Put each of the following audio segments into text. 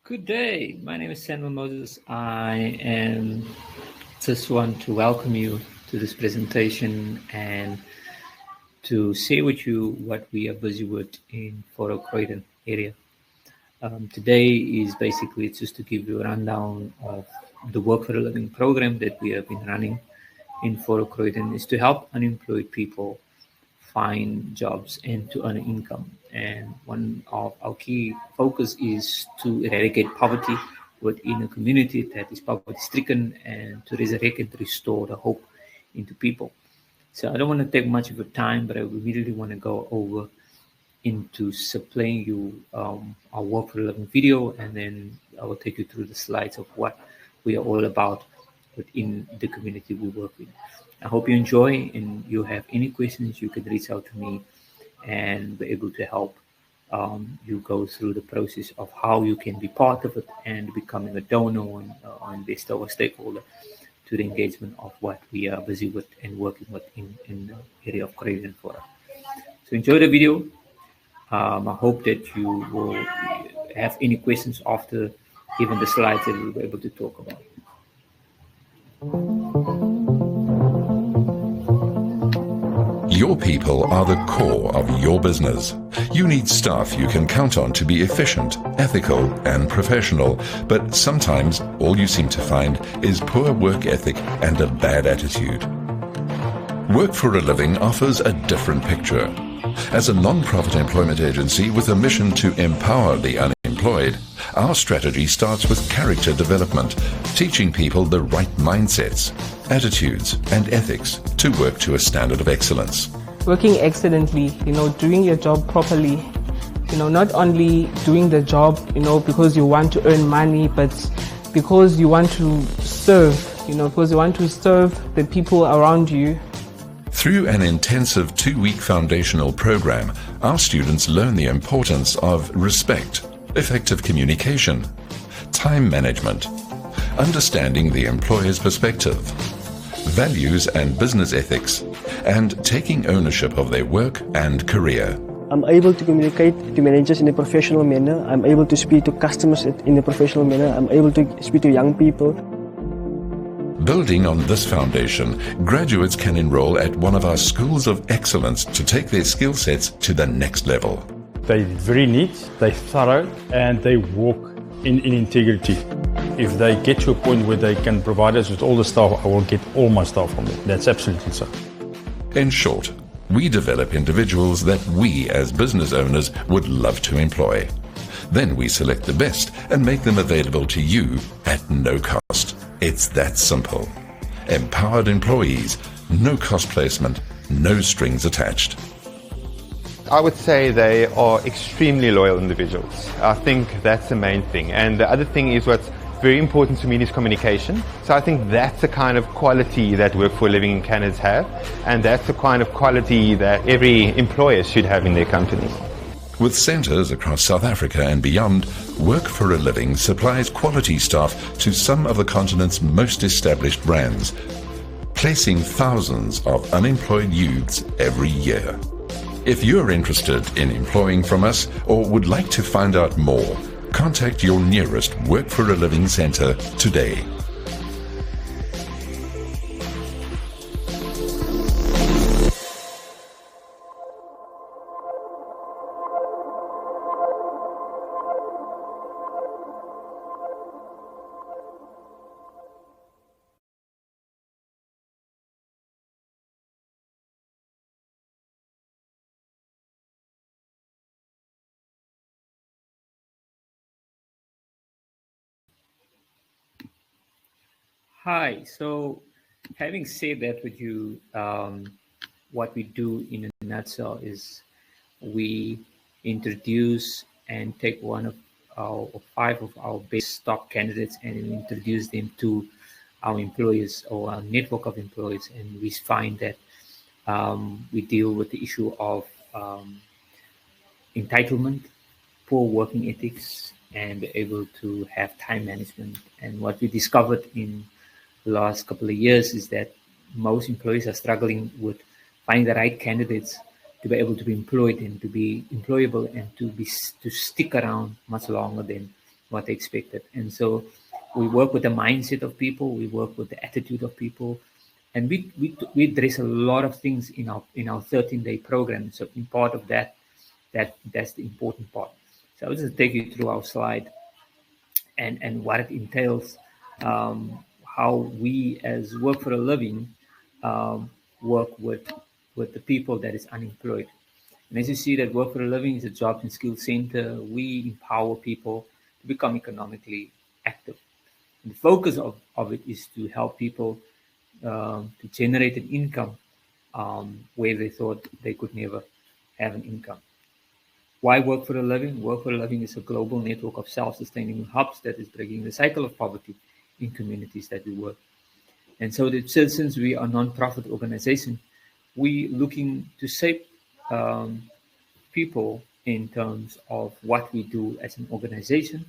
Good day. My name is Samuel Moses. I am just want to welcome you to this presentation and to share with you what we are busy with in Fort Croydon area. Today is basically just to give you a rundown of the Work for a Living program that we have been running in Fort Croydon is to help unemployed people find jobs and to earn income. And one of our key focus is to eradicate poverty within a community that is poverty stricken and to resurrect and restore the hope into people. So I don't want to take much of your time, but I immediately want to go over into supplying you our work for a living video, and then I will take you through the slides of what we are all about within the community we work in. I hope you enjoy, and you have any questions, you can reach out to me and be able to help you go through the process of how you can be part of it and becoming a donor or investor or stakeholder to the engagement of what we are busy with and working with in the area of Croydon for us. So enjoy the video. I hope that you will have any questions after even the slides that we'll be able to talk about. Your people are the core of your business. You need staff you can count on to be efficient, ethical, and professional, but sometimes all you seem to find is poor work ethic and a bad attitude. Work for a Living offers a different picture. As a non-profit employment agency with a mission to empower the unemployed, our strategy starts with character development, teaching people the right mindsets, attitudes, and ethics to work to a standard of excellence. Working excellently, doing your job properly, not only doing the job, because you want to earn money, but because you want to serve, because you want to serve the people around you. Through an intensive 2-week foundational program, our students learn the importance of respect, effective communication, time management, understanding the employer's perspective, values and business ethics, and taking ownership of their work and career. I'm able to communicate to managers in a professional manner. I'm able to speak to customers in a professional manner. I'm able to speak to young people. Building on this foundation, graduates can enroll at one of our schools of excellence to take their skill sets to the next level. They're very neat, they're thorough, and they walk in integrity. If they get to a point where they can provide us with all the staff, I will get all my staff from them. That's absolutely so. In short, we develop individuals that we as business owners would love to employ. Then we select the best and make them available to you at no cost. It's that simple. Empowered employees, no cost placement, no strings attached. I would say they are extremely loyal individuals. I think that's the main thing. And the other thing is what's very important to me is communication. So I think that's the kind of quality that Work for a Living in Canada have, and that's the kind of quality that every employer should have in their company. With centres across South Africa and beyond, Work for a Living supplies quality staff to some of the continent's most established brands, placing thousands of unemployed youths every year. If you're interested in employing from us or would like to find out more, contact your nearest Work for a Living centre today. Hi. So, having said that with you, what we do in a nutshell is we introduce and take one of our or 5 of our best stock candidates and introduce them to our employers or our network of employers, and we find that we deal with the issue of entitlement, poor working ethics, and be able to have time management. And what we discovered in the last couple of years is that most employees are struggling with finding the right candidates to be able to be employed and to be employable and to stick around much longer than what they expected. And so we work with the mindset of people, we work with the attitude of people, and we address a lot of things in our 13-day program. So in part of that's the important part. So I'll just take you through our slide and what it entails, how we as Work for a Living work with the people that is unemployed. And as you see, that Work for a Living is a jobs and skills center. We empower people to become economically active. And the focus of it is to help people to generate an income where they thought they could never have an income. Why Work for a Living? Work for a Living is a global network of self-sustaining hubs that is breaking the cycle of poverty in communities that we work. And so that since we are a non-profit organization, we looking to shape people in terms of what we do as an organization.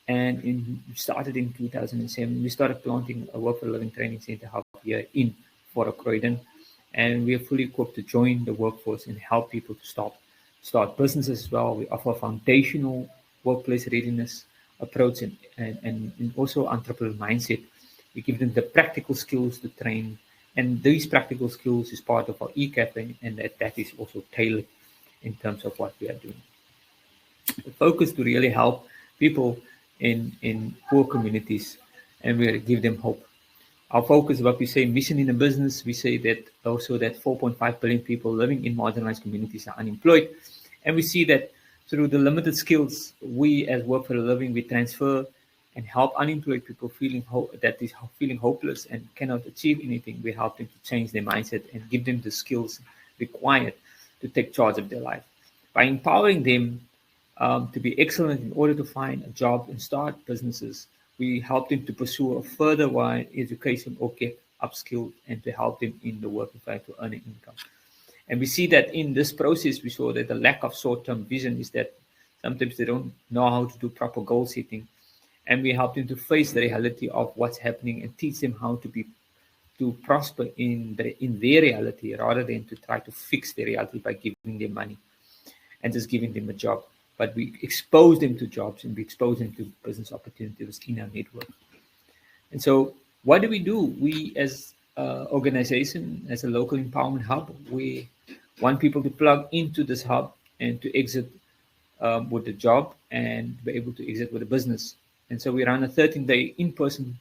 And we started in 2007. We started planting a Work for a Living training center hub here in Fort Croydon, and we are fully equipped to join the workforce and help people to start businesses as well. We offer foundational workplace readiness approach and also entrepreneurial mindset. We give them the practical skills to train, and these practical skills is part of our e-cafe, and that is also tailored in terms of what we are doing. The focus to really help people in poor communities, and we give them hope. Our focus, what we say, mission in a business, we say that also that 4.5 billion people living in marginalized communities are unemployed. And we see that through the limited skills, we as Work for a Living, we transfer and help unemployed people feeling hopeless and cannot achieve anything. We help them to change their mindset and give them the skills required to take charge of their life. By empowering them to be excellent in order to find a job and start businesses, we help them to pursue a further wide education or get upskilled, and to help them in the working life to earn an income. And we see that in this process, we saw that the lack of short-term vision is that sometimes they don't know how to do proper goal setting. And we help them to face the reality of what's happening and teach them how to prosper in their reality, rather than to try to fix their reality by giving them money and just giving them a job. But we expose them to jobs, and we expose them to business opportunities in our network. And so what do? We as an organization, as a local empowerment hub, we want people to plug into this hub and to exit with a job and be able to exit with a business. And so we run a 13-day in-person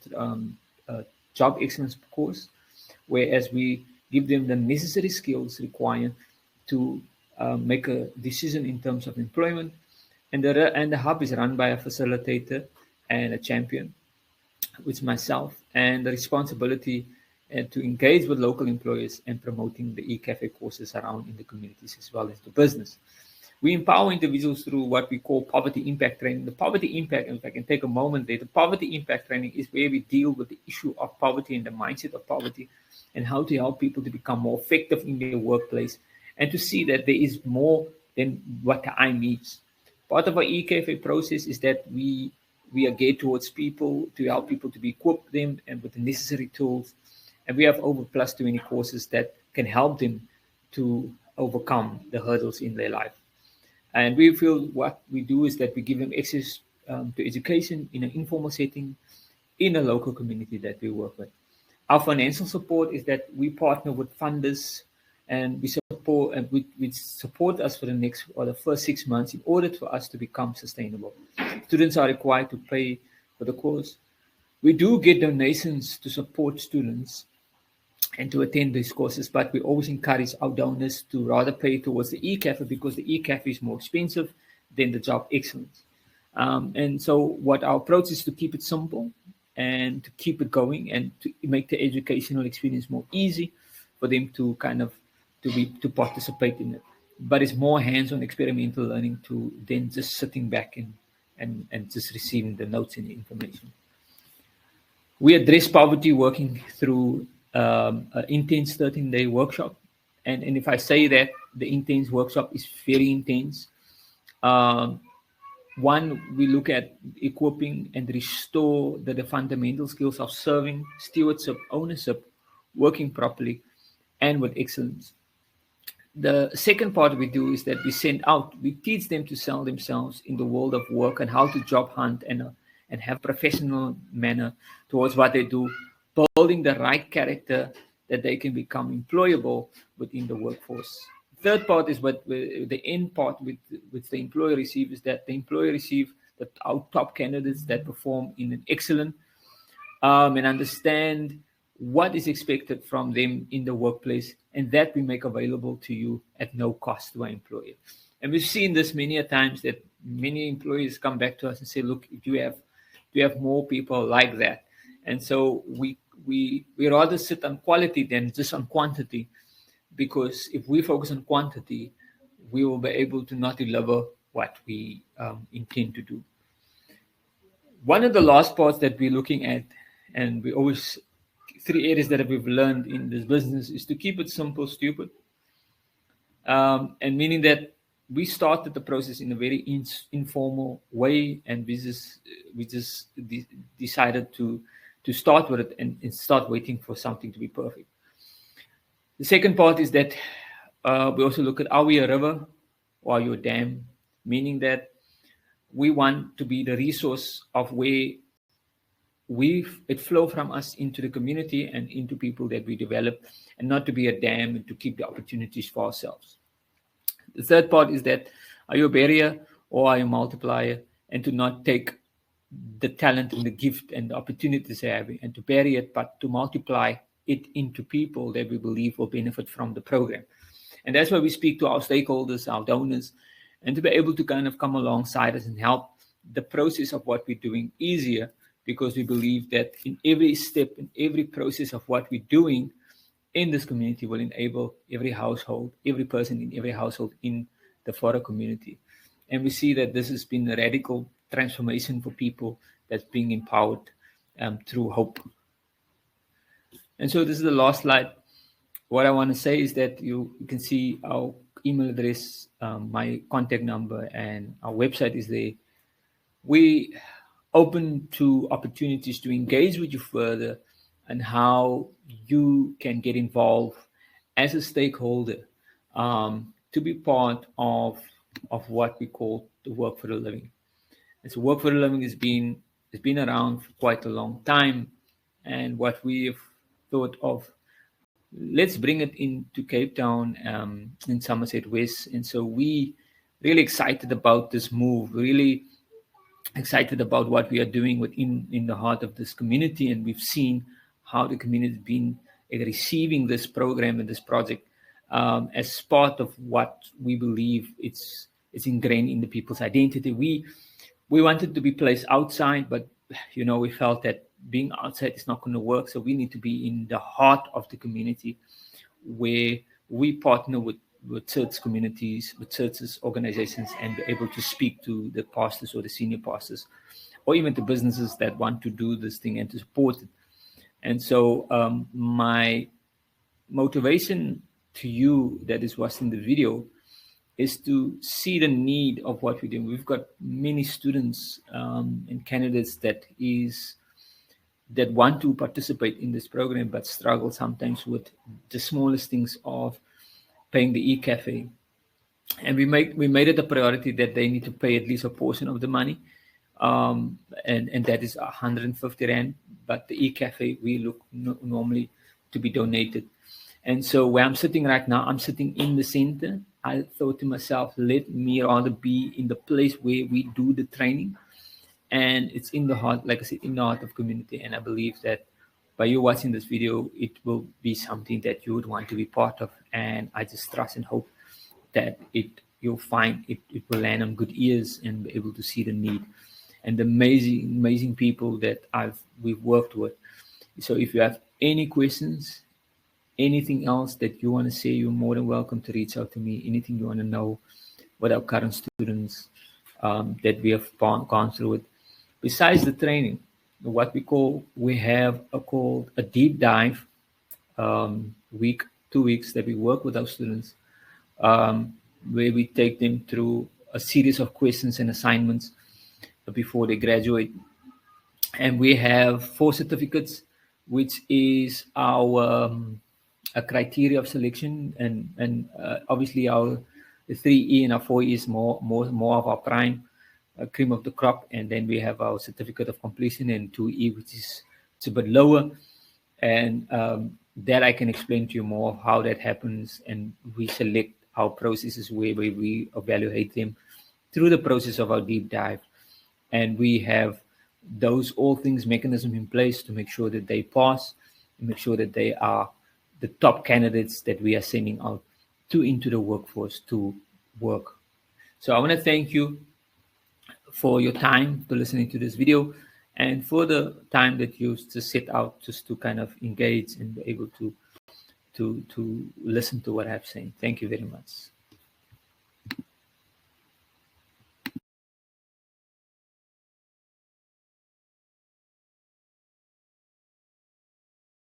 job excellence course, whereas we give them the necessary skills required to make a decision in terms of employment. And the hub is run by a facilitator and a champion, which myself, and the responsibility to engage with local employers and promoting the e-cafe courses around in the communities as well as the business. We empower individuals through what we call poverty impact training. The poverty impact, and if I can take a moment there, the poverty impact training is where we deal with the issue of poverty and the mindset of poverty, and how to help people to become more effective in their workplace and to see that there is more than what the eye meets. Part of our e-cafe process is that we are geared towards people to help people to be equipped them and with the necessary tools. And we have over plus 20 courses that can help them to overcome the hurdles in their life. And we feel what we do is that we give them access to education in an informal setting in a local community that we work with. Our financial support is that we partner with funders, and we support us for the first 6 months in order for us to become sustainable. Students are required to pay for the course. We do get donations to support students and to attend these courses, but we always encourage our donors to rather pay towards the e-cafe, because the e-cafe is more expensive than the job excellence. And so what our approach is to keep it simple and to keep it going and to make the educational experience more easy for them to to participate in it. But it's more hands-on experimental learning than just sitting back and just receiving the notes and the information. We address poverty working through an intense 13-day workshop. And if I say that the intense workshop is very intense, one, we look at equipping and restore the fundamental skills of serving, stewardship, ownership, working properly, and with excellence. The second part we do is that we teach them to sell themselves in the world of work and how to job hunt and have professional manner towards what they do, building the right character that they can become employable within the workforce. Third part is what the end part with the employer receive is that the employer receive our top candidates that perform in an excellent and understand what is expected from them in the workplace, and that we make available to you at no cost to our employer. And we've seen this many a times that many employees come back to us and say, look, if you have more people like that. And so we rather sit on quality than just on quantity, because if we focus on quantity, we will be able to not deliver what we intend to do. One of the last parts that we're looking at, and we always, three areas that we've learned in this business, is to keep it simple, stupid. And meaning that we started the process in a very informal way, and we just decided to start with it and start waiting for something to be perfect. The second part is that we also look at, are we a river or are you a dam? Meaning that we want to be the resource of where it flow from us into the community and into people that we develop, and not to be a dam and to keep the opportunities for ourselves. The third part is that, are you a barrier or are you a multiplier? And to not take the talent and the gift and the opportunities they're having and to bury it, but to multiply it into people that we believe will benefit from the program. And that's why we speak to our stakeholders, our donors, and to be able to kind of come alongside us and help the process of what we're doing easier, because we believe that in every step, in every process of what we're doing in this community will enable every household, every person in every household in the Fora community. And we see that this has been a radical transformation for people that's being empowered through hope. And so this is the last slide. What I want to say is that you can see our email address, my contact number, and our website is there. We open to opportunities to engage with you further and how you can get involved as a stakeholder to be part of what we call the work for a living. And so work for a living has been around for quite a long time, and what we've thought of, let's bring it into Cape Town in Somerset West. And so we really excited about this move, really excited about what we are doing in the heart of this community. And we've seen how the community has been receiving this program and this project as part of what we believe it's ingrained in the people's identity. We wanted to be placed outside, but we felt that being outside is not going to work. So we need to be in the heart of the community, where we partner with church communities, with churches, organizations, and be able to speak to the pastors or the senior pastors, or even the businesses that want to do this thing and to support it. And so my motivation to you that is watching the video is to see the need of what we're doing. We've got many students and candidates that want to participate in this program, but struggle sometimes with the smallest things of paying the e-cafe. And we made it a priority that they need to pay at least a portion of the money, and that is 150 Rand. But the e-cafe we look normally to be donated. And so where I'm sitting right now, I'm sitting in the center. I thought to myself, let me rather be in the place where we do the training. And it's in the heart, like I said, in the heart of community. And I believe that by you watching this video, it will be something that you would want to be part of. And I just trust and hope that you'll find it will land on good ears and be able to see the need and the amazing people that we've worked with. So if you have any questions, anything else that you want to say, you're more than welcome to reach out to me. Anything you want to know what our current students that we have gone through it. Besides the training, what we have called a deep dive week, 2 weeks that we work with our students, where we take them through a series of questions and assignments before they graduate. And we have 4 certificates, which is our a criteria of selection, and obviously our 3E and our 4E is more of our prime cream of the crop, and then we have our certificate of completion, and 2E, which is it's a bit lower, and that I can explain to you more of how that happens, and we select our processes where we evaluate them through the process of our deep dive, and we have those all things mechanism in place to make sure that they pass, and make sure that they are the top candidates that we are sending out into the workforce to work. So I want to thank you for your time to listening to this video, and for the time that you just set out just to kind of engage and be able to listen to what I have saying. Thank you very much.